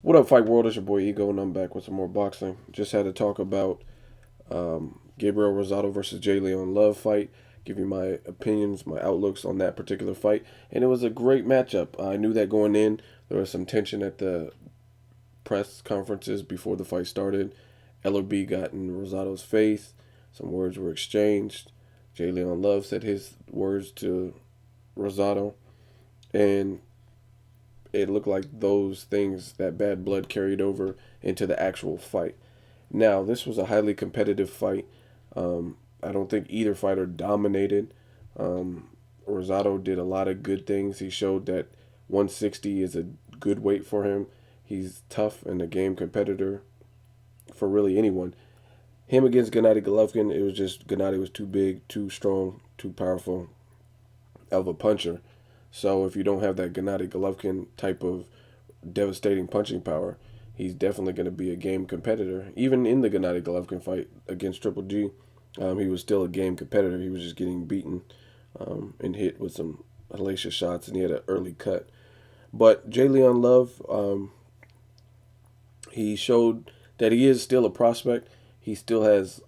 What up, Fight World? It's your boy Ego, and I'm back with some more boxing. Just had to talk about Gabriel Rosado versus J. Leon Love fight. Give you my opinions, my outlooks on that particular fight, and it was a great matchup. I knew that going in. There was some tension at the press conferences before the fight started. LOB got in Rosado's face. Some words were exchanged. J. Leon Love said his words to Rosado, and it looked like those things, that bad blood, carried over into the actual fight. Now, this was a highly competitive fight. I don't think either fighter dominated. Um, Rosado did a lot of good things. He showed that 160 is a good weight for him. He's tough and a game competitor for really anyone. Him against Gennady Golovkin, it was just Gennady was too big, too strong, too powerful of a puncher. So if you don't have that Gennady Golovkin type of devastating punching power, he's definitely going to be a game competitor. Even in the Gennady Golovkin fight against Triple G, he was still a game competitor. He was just getting beaten and hit with some hellacious shots, and he had an early cut. But Jay Leon Love, he showed that he is still a prospect. He still has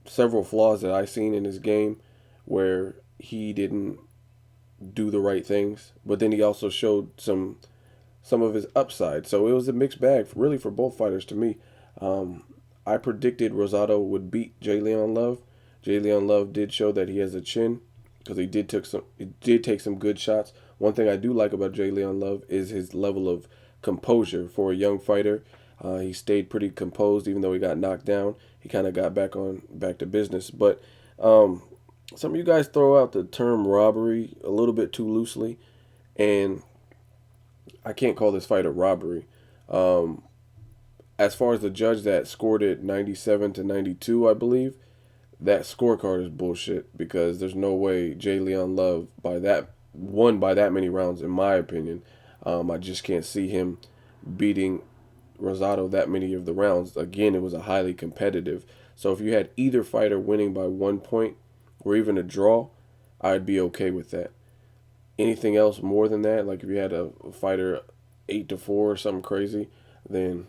several flaws that I've seen in his game where he didn't do the right things, but then he also showed some of his upside. So it was a mixed bag, really, for both fighters to me. Um, I predicted Rosado would beat Jay Leon Love. Jay Leon Love did show that he has a chin because he did take some good shots. One thing I do like about Jay Leon Love is his level of composure for a young fighter. He stayed pretty composed even though he got knocked down. He kind of got back to business. But um, some of you guys throw out the term robbery a little bit too loosely, and I can't call this fight a robbery. Um, as far as the judge that scored it 97-92, I believe, that scorecard is bullshit because there's no way Jay Leon Love by that won by that many rounds, in my opinion. I just can't see him beating Rosado that many of the rounds. Again, it was a highly competitive. So if you had either fighter winning by 1 point or even a draw, I'd be okay with that. Anything else more than that, like if you had a fighter 8-4 or something crazy, then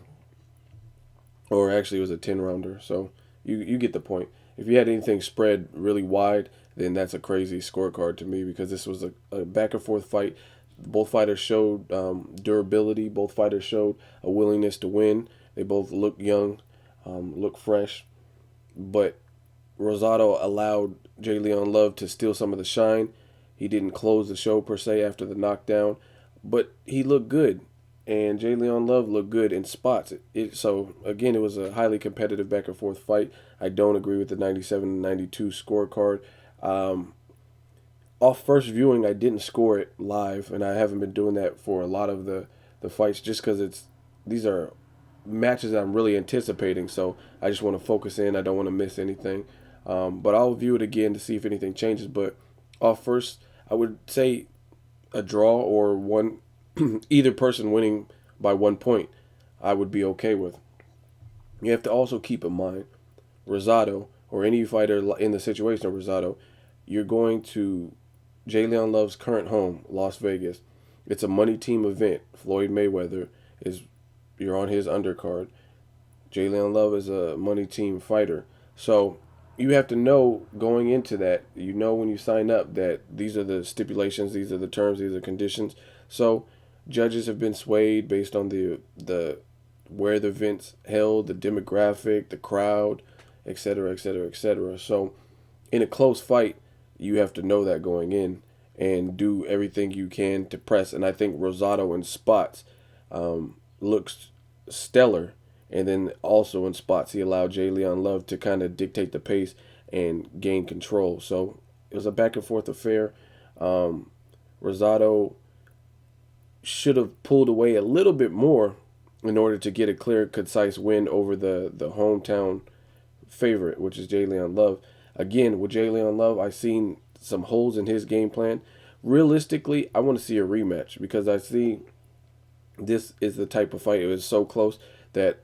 or actually it was a 10 rounder. So you get the point. If you had anything spread really wide, then that's a crazy scorecard to me because this was a back and forth fight. Both fighters showed durability. Both fighters showed a willingness to win. They both look young, look fresh, but Rosado allowed Jay Leon Love to steal some of the shine. He didn't close the show per se after the knockdown, but he looked good, and Jay Leon Love looked good in spots. So again, it was a highly competitive back and forth fight. I don't agree with the 97-92 scorecard. Um, Off first viewing, I didn't score it live, and I haven't been doing that for a lot of the fights just because these are matches that I'm really anticipating. So I just want to focus in. I don't want to miss anything. But I'll view it again to see if anything changes. But off first, I would say a draw or one, either person winning by 1 point, I would be okay with. You have to also keep in mind, Rosado or any fighter in the situation of Rosado, you're going to Jay Leon Love's current home, Las Vegas. It's a money team event. Floyd Mayweather is you're on his undercard. Jay Leon Love is a money team fighter. So you have to know going into that, you know when you sign up that these are the stipulations, these are the terms, these are conditions. So judges have been swayed based on the where the event's held, the demographic, the crowd, etc., etc., etc. So in a close fight, you have to know that going in and do everything you can to press. And I think Rosado in spots looks stellar. And then also in spots, he allowed Jay Leon Love to kind of dictate the pace and gain control. So it was a back and forth affair. Rosado should have pulled away a little bit more in order to get a clear, concise win over the hometown favorite, which is Jay Leon Love. Again, with Jay Leon Love, I've seen some holes in his game plan. Realistically, I want to see a rematch because I see this is the type of fight. It was so close that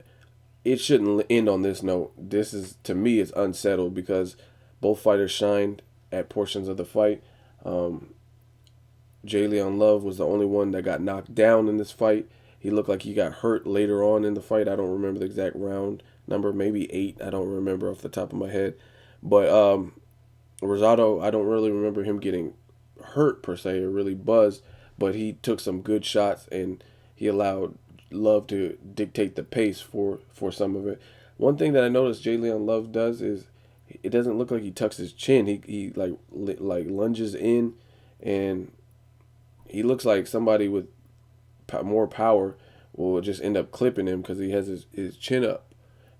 it shouldn't end on this note. This is to me is unsettled because both fighters shined at portions of the fight. Um, Jay Leon Love was the only one that got knocked down in this fight, He looked like he got hurt later on in the fight. I don't remember the exact round number, maybe 8. I don't remember off the top of my head. But Rosado, I don't really remember him getting hurt per se or really buzzed, but he took some good shots and he allowed Love to dictate the pace for some of it. One thing that I noticed Jalen Love does is it doesn't look like he tucks his chin. He like lunges in, and he looks like somebody with more power will just end up clipping him because he has his chin up,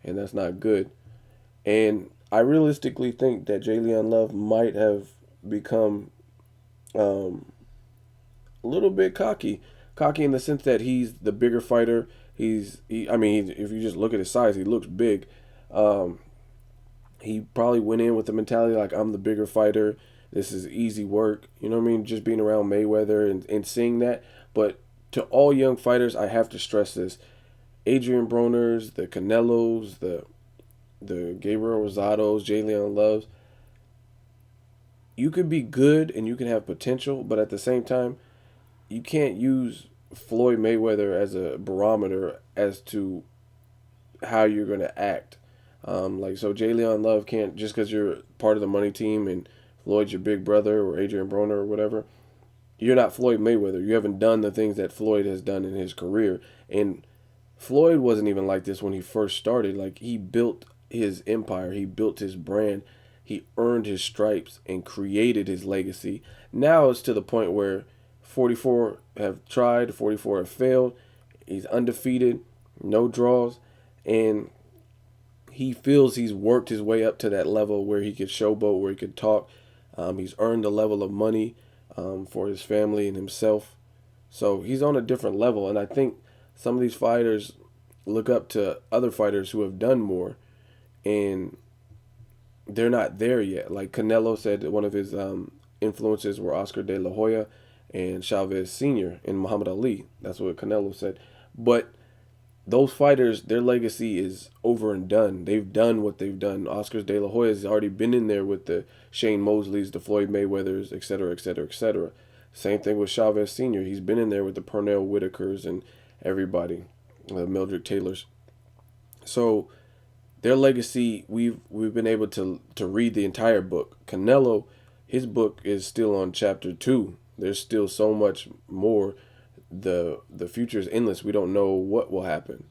and that's not good. And I realistically think that Jalen Love might have become a little bit cocky in the sense that he's the bigger fighter. I mean, if you just look at his size, he looks big. Um, he probably went in with the mentality like I'm the bigger fighter. This is easy work. You know what I mean? Just being around Mayweather and seeing that. But to all young fighters, I have to stress this: Adrian Broners, the Canelos, the Gabriel Rosados, Jalen Loves. You could be good and you can have potential, but at the same time, you can't use Floyd Mayweather as a barometer as to how you're going to act. So Jalen Love can't, just because you're part of the money team and Floyd's your big brother or Adrian Broner or whatever, you're not Floyd Mayweather. You haven't done the things that Floyd has done in his career. And Floyd wasn't even like this when he first started. Like, he built his empire, he built his brand, he earned his stripes and created his legacy. Now it's to the point where 44 have tried, 44 have failed. He's undefeated, no draws, and he feels he's worked his way up to that level where he could showboat, where he could talk. He's earned a level of money for his family and himself. So he's on a different level, and I think some of these fighters look up to other fighters who have done more, and they're not there yet. Like Canelo said, one of his influences were Oscar De La Hoya and Chavez Sr. and Muhammad Ali. That's what Canelo said. But those fighters, their legacy is over and done. They've done what they've done. Oscar De La Hoya has already been in there with the Shane Mosleys, the Floyd Mayweathers, et cetera, et cetera, et cetera. Same thing with Chavez Sr. He's been in there with the Pernell Whitakers and everybody, the Mildred Taylors. So their legacy, we've been able to read the entire book. Canelo, his book is still on chapter 2. There's still so much more. The future is endless. We don't know what will happen.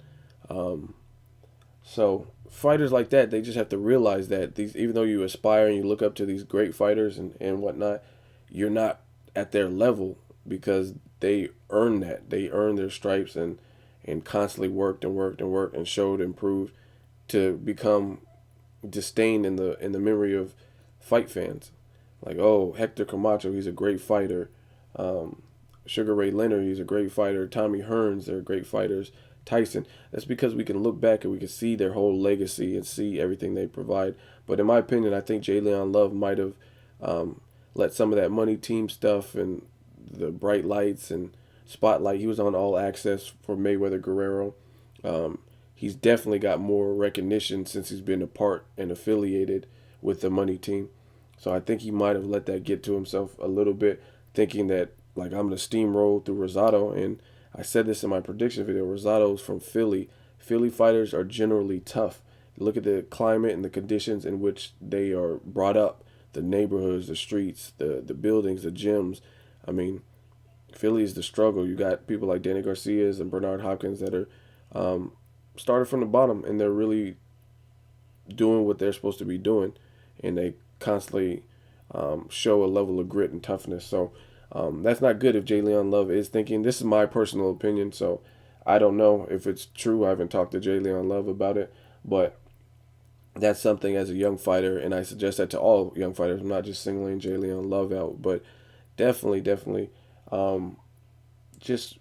So fighters like that, they just have to realize that these, even though you aspire and you look up to these great fighters and whatnot, you're not at their level because they earn that. They earn their stripes and constantly worked and worked and worked and showed and proved to become disdained in the memory of fight fans. Like, oh, Hector Camacho, he's a great fighter. Sugar Ray Leonard, he's a great fighter. Tommy Hearns, they're great fighters. Tyson. That's because we can look back and we can see their whole legacy and see everything they provide. But in my opinion, I think Jalen Love might have let some of that money team stuff and the bright lights and spotlight. He was on All Access for Mayweather Guerrero. He's definitely got more recognition since he's been a part and affiliated with the money team. So I think he might have let that get to himself a little bit, thinking that, like, I'm going to steamroll through Rosado. And I said this in my prediction video. Rosado's from Philly. Philly fighters are generally tough. Look at the climate and the conditions in which they are brought up, the neighborhoods, the streets, the buildings, the gyms. I mean, Philly is the struggle. You got people like Danny Garcia's and Bernard Hopkins that are started from the bottom, and they're really doing what they're supposed to be doing, and they constantly show a level of grit and toughness. So that's not good if Jalen Love is thinking. This is my personal opinion, so I don't know if it's true. I haven't talked to Jalen Love about it, but that's something as a young fighter, and I suggest that to all young fighters. I'm not just singling Jalen Love out, but definitely, just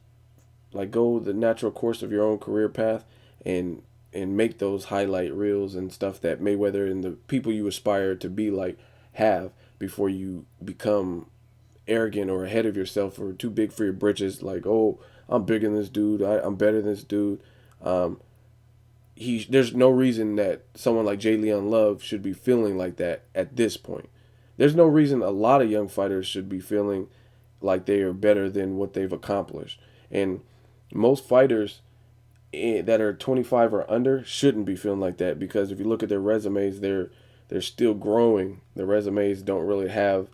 like go the natural course of your own career path and make those highlight reels and stuff that Mayweather and the people you aspire to be like have before you become arrogant or ahead of yourself or too big for your britches. Like, oh, I'm bigger than this dude. I'm better than this dude. There's no reason that someone like Jalen Love should be feeling like that at this point. There's no reason a lot of young fighters should be feeling like they are better than what they've accomplished. And Most fighters that are 25 or under shouldn't be feeling like that, because if you look at their resumes, they're still growing. Their resumes don't really have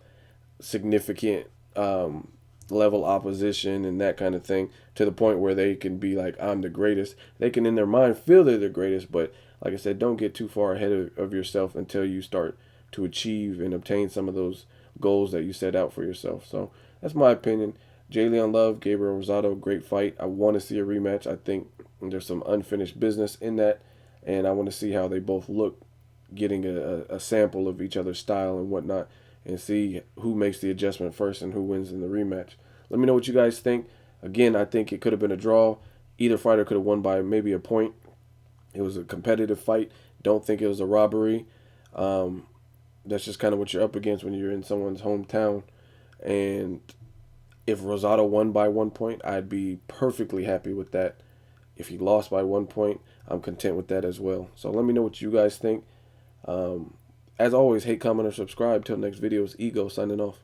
significant level opposition and that kind of thing, to the point where they can be like, I'm the greatest. They can in their mind feel they're the greatest, but like I said, don't get too far ahead of yourself until you start to achieve and obtain some of those goals that you set out for yourself. So that's my opinion. Jalen Love, Gabriel Rosado, great fight. I want to see a rematch. I think there's some unfinished business in that, and I want to see how they both look, getting a sample of each other's style and whatnot, and see who makes the adjustment first and who wins in the rematch. Let me know what you guys think. Again, I think it could have been a draw. Either fighter could have won by maybe a point. It was a competitive fight. Don't think it was a robbery. Um, that's just kind of what you're up against when you're in someone's hometown. And if Rosado won by 1 point, I'd be perfectly happy with that. If he lost by 1 point, I'm content with that as well. So let me know what you guys think. As always, hate, comment, or subscribe. Till next video, it's Ego signing off.